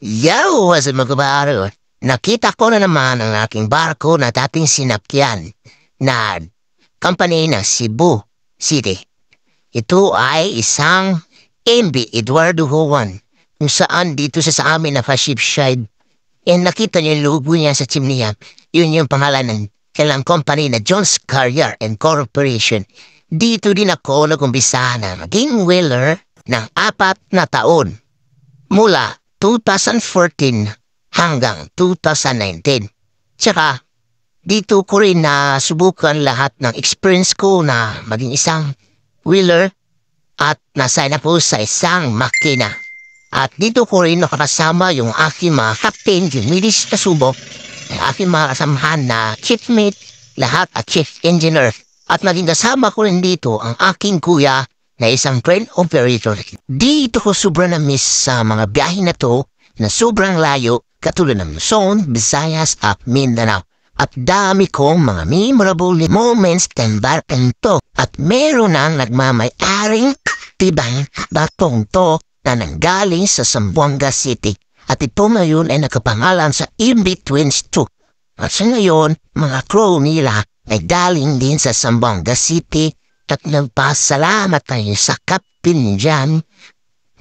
Yo, what's up mga kabaro? Nakita ko na naman ang aking barko na dating sinakyan na company ng Cebu City. Ito ay isang MV Eduardo Juan kung saan dito sa amin na pa-shipside. And nakita niyo yung logo niya sa chimney niya. Yun yung pangalan ng kailang company na Jones Carrier and Corporation. Dito din ako nagumpisa na maging wheeler ng 4 na taon mula 2014 hanggang 2019. Tsaka, dito ko rin na subukan lahat ng experience ko na maging isang wheeler at nasign po sa isang makina. At dito ko rin nakakasama yung aking mga captain, yung milis na subok, ang aking mga kasamahan na chiefmate, lahat at chief engineer. At naging kasama ko rin dito ang aking kuya na isang crane operator. Dito ko sobrang na-miss sa mga biyahe na to na sobrang layo katulad ng Luzon, Visayas at Mindanao. At dami kong mga memorable moments ng barkang to. At meron nang nagmamay-aring tibang batong to na nanggaling sa Zamboanga City. At ito ngayon ay nakapangalan sa In-Betweens 2. At sa ngayon, mga crew nila ay galing din sa Zamboanga City. At nagpasalamat tayo sa kapin dyan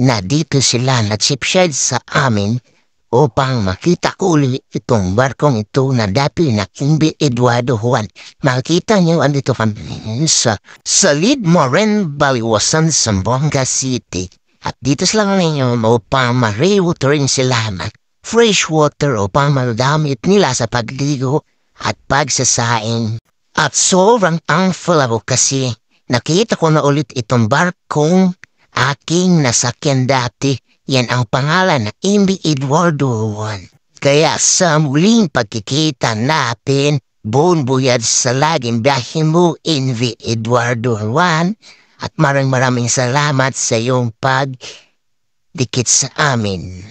na dito sila na-shipshed sa amin upang makita ko ulit itong barkong ito na dati na MV Eduardo Juan. Makita niyo andito kami sa Lidmoren, Baliwasan, Zamboanga City. At dito sila ngayon upang ma-rewaterin sila ng fresh water upang magamit nila sa pagligo at pagsasaing. At sobrang thankful ako kasi nakita ko na ulit itong barkong aking nasakyan dati. Yan ang pangalan na MV Eduardo Juan. Kaya sa muling pagkikita natin, buong buyad sa laging biyahe mo, MV Eduardo Juan. At maraming salamat sa iyong pagdikit sa amin.